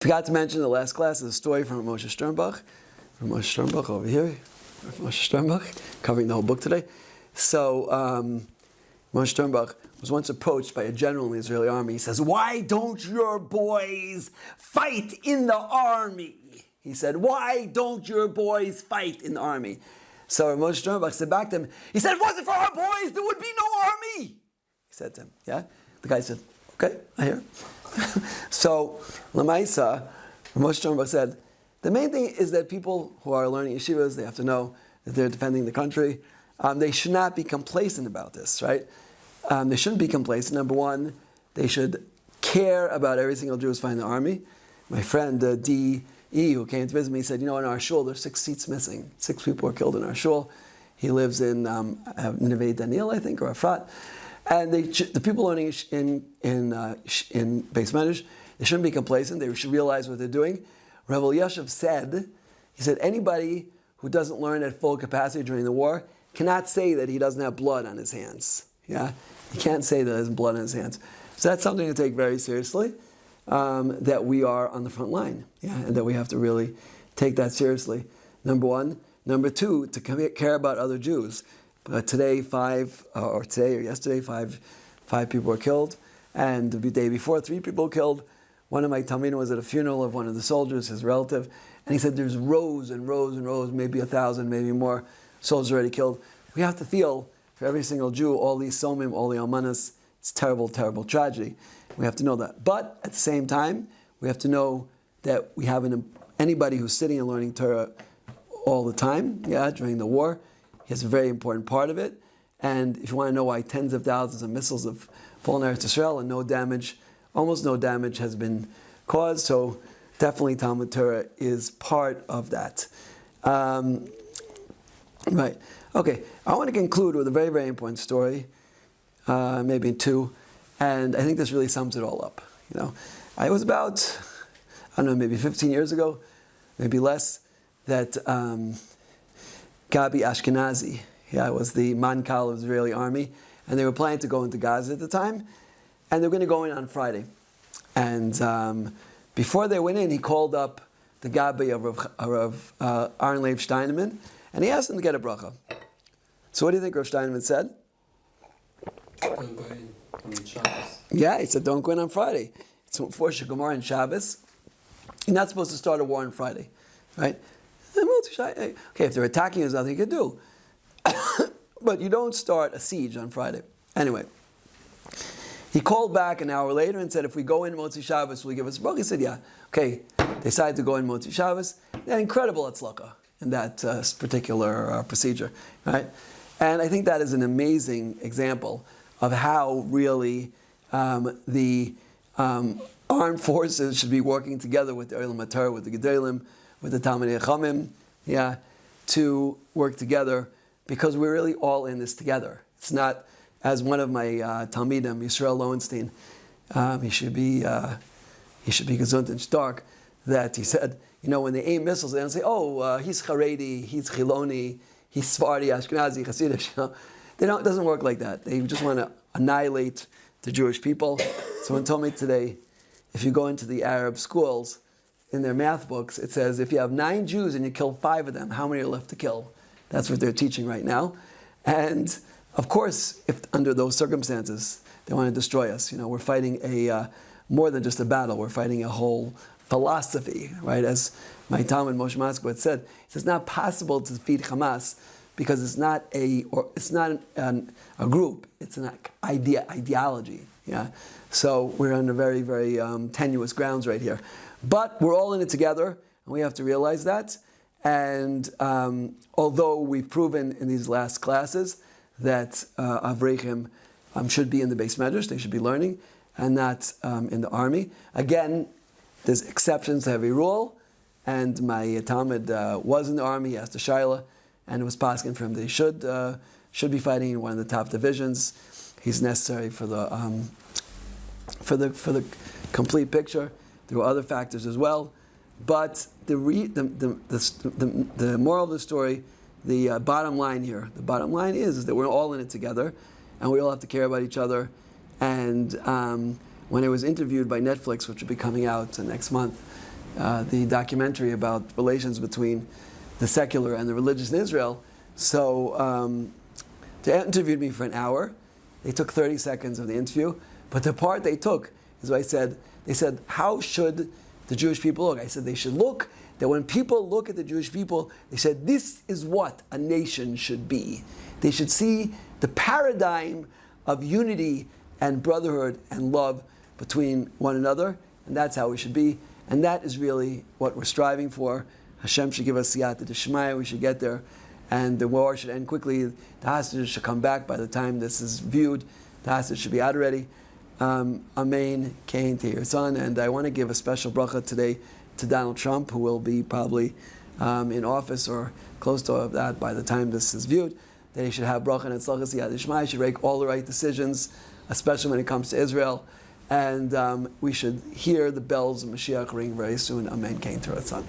Forgot to mention in the last class is a story from Moshe Sternbach. From Moshe Sternbach over here. From Moshe Sternbach, covering the whole book today. So, Moshe Sternbach was once approached by a general in the Israeli army. He says, "Why don't your boys fight in the army?" He said, "Why don't your boys fight in the army?" So Moshe Sternbach said back to him, he said, "If it wasn't for our boys, there would be no army." He said to him, yeah? The guy said, "Okay, I hear." So, Lemaaseh, Moshe Sternbach said, the main thing is that people who are learning yeshivas, they have to know that they're defending the country. They should not be complacent about this, right? They shouldn't be complacent. Number one, they should care about every single Jew who's fighting the army. My friend D.E., who came to visit me, said, in our shul, there's 6 seats missing. 6 people were killed in our shul. He lives in Neve Daniel, I think, or Efrat. And the people learning in Beis Medrash, they shouldn't be complacent. They should realize what they're doing. Rebbe Yashiv said, anybody who doesn't learn at full capacity during the war cannot say that he doesn't have blood on his hands. Yeah, he can't say that there's blood on his hands. So that's something to take very seriously. That we are on the front line, and that we have to really take that seriously. Number one. Number two, to care about other Jews. Today, yesterday, five people were killed, and the day before, 3 people were killed. One of my talmidim was at a funeral of one of the soldiers, his relative, and he said there's rows and rows and rows, maybe 1,000, maybe more soldiers already killed. We have to feel for every single Jew, all these somim, all the almanas. It's terrible, terrible tragedy. We have to know that. But at the same time, we have to know that we have anybody who's sitting and learning Torah all the time, during the war, he has a very important part of it. And if you want to know why tens of thousands of missiles have fallen on Eretz Yisrael and almost no damage has been caused, so definitely Talmud Torah is part of that. Right. Okay, I want to conclude with a very, very important story, maybe 2, and I think this really sums it all up. I was about, maybe 15 years ago, maybe less, that Gabi Ashkenazi, was the Mankal of the Israeli army, and they were planning to go into Gaza at the time, and they were going to go in on Friday. And before they went in, he called up the Gabi of Aaron Leib Steinemann, and he asked him to get a bracha. So what do you think Rav Steinemann said? Don't go in on Shabbos. Yeah, he said don't go in on Friday. It's for Gemara and Shabbos. You're not supposed to start a war on Friday, right? Okay, if they're attacking, there's nothing you can do. But you don't start a siege on Friday. Anyway, he called back an hour later and said, if we go in Motzi Shabbos, will you give us a bracha? He said, yeah. Okay, they decided to go in Motzi Shabbos. They had incredible atzlaka in that particular procedure, right? And I think that is an amazing example of how really the armed forces should be working together with the Olam HaTorah, with the Gedolim, with the Talmidei Chachamim, to work together, because we're really all in this together. It's not, as one of my Talmidim, Yisrael Lowenstein, he should be gesund and stark, that he said, when they aim missiles, they don't say, he's Haredi, he's Chiloni, he's Sephardi, Ashkenazi, Hasidic. It doesn't work like that. They just want to annihilate the Jewish people. Someone told me today, if you go into the Arab schools, in their math books, it says if you have 9 Jews and you kill 5 of them, how many are left to kill? That's what they're teaching right now. And of course, if under those circumstances, they want to destroy us. We're fighting more than just a battle. We're fighting a whole philosophy, right? As my Talmud Moshe Moskowitz said, it's not possible to defeat Hamas because it's not a group. It's an ideology. Yeah. So we're on a very, very tenuous grounds right here. But we're all in it together, and we have to realize that. And although we've proven in these last classes that Avreichem should be in the Beis Medrash, they should be learning, and not in the army. Again, there's exceptions to every rule, and my Talmud was in the army. He asked the Shaila, and it was passing for him that he should be fighting in one of the top divisions. He's necessary for the complete picture. There were other factors as well, but the moral of the story, the bottom line here, is that we're all in it together, and we all have to care about each other. And when I was interviewed by Netflix, which will be coming out next month, the documentary about relations between the secular and the religious in Israel. So they interviewed me for an hour. They took 30 seconds of the interview, but the part they took is what I said. They said, how should the Jewish people look? I said they should look, that when people look at the Jewish people, they said this is what a nation should be. They should see the paradigm of unity and brotherhood and love between one another, and that's how we should be. And that is really what we're striving for. Hashem should give us siyata d'shmaya, we should get there, and the war should end quickly. The hostages should come back by the time this is viewed. The hostages should be out already. Amen, Cain, to your son. And I want to give a special bracha today to Donald Trump, who will be probably in office or close to that by the time this is viewed, that he should have bracha and tzlachas yad ishma. He should make all the right decisions, especially when it comes to Israel. And we should hear the bells of Mashiach ring very soon. Amen, Cain, to our son.